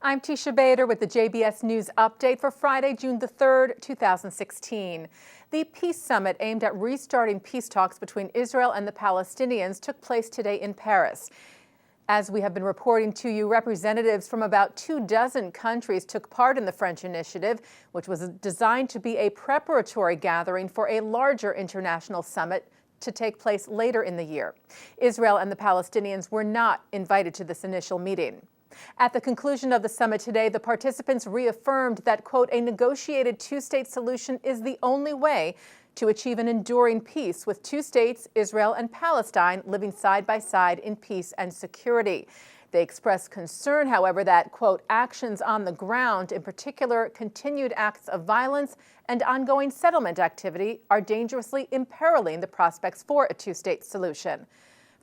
I'm Teisha Bader with the JBS News Update for Friday, June the 3rd, 2016. The peace summit aimed at restarting peace talks between Israel and the Palestinians took place today in Paris. As we have been reporting to you, representatives from about 24 countries took part in the French initiative, which was designed to be a preparatory gathering for a larger international summit to take place later in the year. Israel and the Palestinians were not invited to this initial meeting. At the conclusion of the summit today, the participants reaffirmed that, quote, a negotiated two-state solution is the only way to achieve an enduring peace with two states, Israel and Palestine, living side by side in peace and security. They expressed concern, however, that, quote, actions on the ground, in particular continued acts of violence and ongoing settlement activity, are dangerously imperiling the prospects for a two-state solution.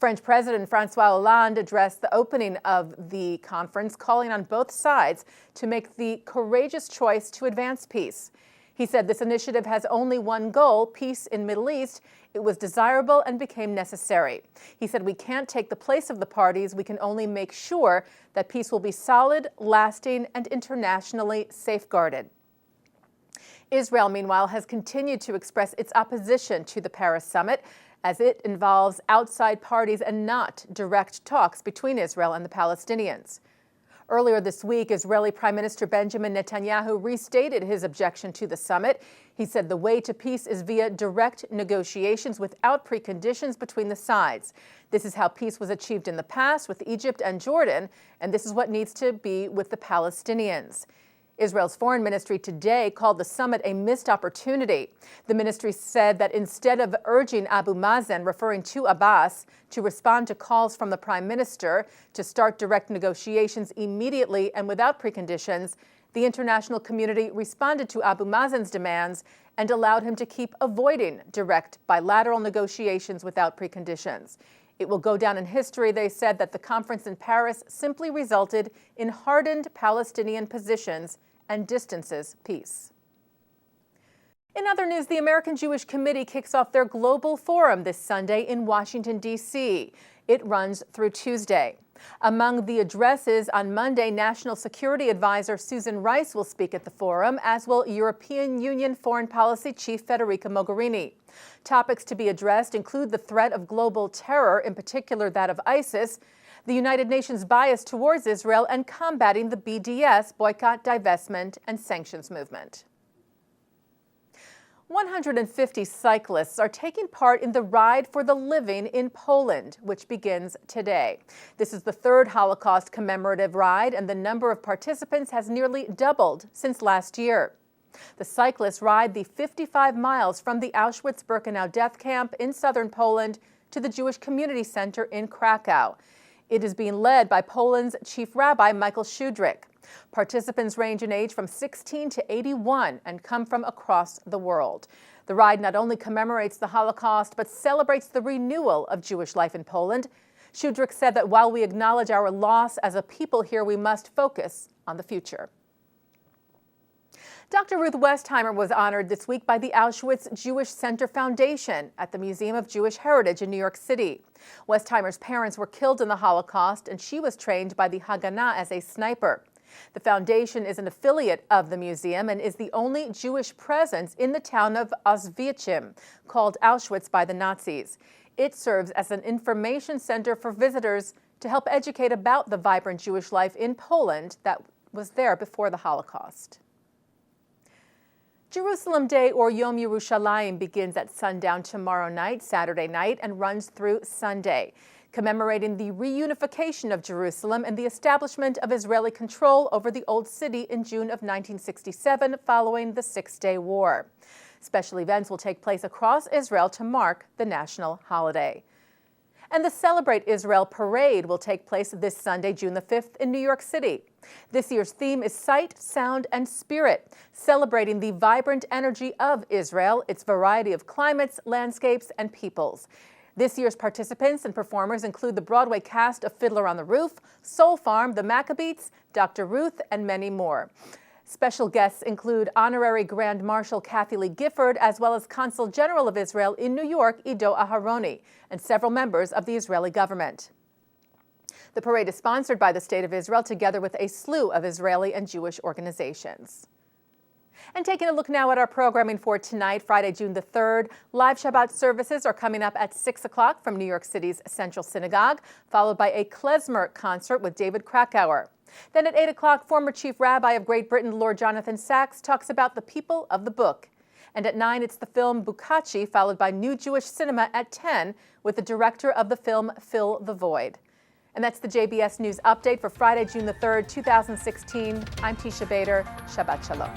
French President Francois Hollande addressed the opening of the conference, calling on both sides to make the courageous choice to advance peace. He said this initiative has only one goal, peace in Middle East. It was desirable and became necessary. He said we can't take the place of the parties. We can only make sure that peace will be solid, lasting, and internationally safeguarded. Israel, meanwhile, has continued to express its opposition to the Paris summit, as it involves outside parties and not direct talks between Israel and the Palestinians. Earlier this week, Israeli Prime Minister Benjamin Netanyahu restated his objection to the summit. He said the way to peace is via direct negotiations without preconditions between the sides. This is how peace was achieved in the past with Egypt and Jordan, and this is what needs to be with the Palestinians. Israel's foreign ministry today called the summit a missed opportunity. The ministry said that instead of urging Abu Mazen, referring to Abbas, to respond to calls from the prime minister to start direct negotiations immediately and without preconditions, the international community responded to Abu Mazen's demands and allowed him to keep avoiding direct bilateral negotiations without preconditions. It will go down in history, they said, that the conference in Paris simply resulted in hardened Palestinian positions and distances peace. In other news, the American Jewish Committee kicks off their global forum this Sunday in Washington, D.C. It runs through Tuesday. Among the addresses on Monday, National Security Advisor Susan Rice will speak at the forum, as will European Union Foreign Policy Chief Federica Mogherini. Topics to be addressed include the threat of global terror, in particular that of ISIS, the United Nations' bias towards Israel, and combating the BDS, boycott, divestment, and sanctions movement. 150 cyclists are taking part in the Ride for the Living in Poland, which begins today. This is the third Holocaust commemorative ride, and the number of participants has nearly doubled since last year. The cyclists ride the 55 miles from the Auschwitz-Birkenau death camp in southern Poland to the Jewish Community Center in Krakow. It is being led by Poland's chief rabbi, Michael Schudrich. Participants range in age from 16 to 81 and come from across the world. The ride not only commemorates the Holocaust, but celebrates the renewal of Jewish life in Poland. Schudrich said that while we acknowledge our loss as a people here, we must focus on the future. Dr. Ruth Westheimer was honored this week by the Auschwitz Jewish Center Foundation at the Museum of Jewish Heritage in New York City. Westheimer's parents were killed in the Holocaust, and she was trained by the Haganah as a sniper. The foundation is an affiliate of the museum and is the only Jewish presence in the town of Oswiecim, called Auschwitz by the Nazis. It serves as an information center for visitors to help educate about the vibrant Jewish life in Poland that was there before the Holocaust. Jerusalem Day, or Yom Yerushalayim, begins at sundown tomorrow night, Saturday night, and runs through Sunday, commemorating the reunification of Jerusalem and the establishment of Israeli control over the Old City in June of 1967 following the Six-Day War. Special events will take place across Israel to mark the national holiday. And the Celebrate Israel Parade will take place this Sunday, June the 5th, in New York City. This year's theme is Sight, Sound, and Spirit, celebrating the vibrant energy of Israel, its variety of climates, landscapes, and peoples. This year's participants and performers include the Broadway cast of Fiddler on the Roof, Soul Farm, The Maccabeats, Dr. Ruth, and many more. Special guests include Honorary Grand Marshal Kathie Gifford, as well as Consul General of Israel in New York, Ido Aharoni, and several members of the Israeli government. The parade is sponsored by the State of Israel together with a slew of Israeli and Jewish organizations. And taking a look now at our programming for tonight, Friday, June the 3rd, live Shabbat services are coming up at 6 o'clock from New York City's Central Synagogue, followed by a klezmer concert with David Krakauer. Then at 8 o'clock, former Chief Rabbi of Great Britain, Lord Jonathan Sacks, talks about the people of the book. And at 9, it's the film Bukachi, followed by New Jewish Cinema at 10, with the director of the film Fill the Void. And that's the JBS News Update for Friday, June the 3rd, 2016. I'm Teisha Bader. Shabbat Shalom.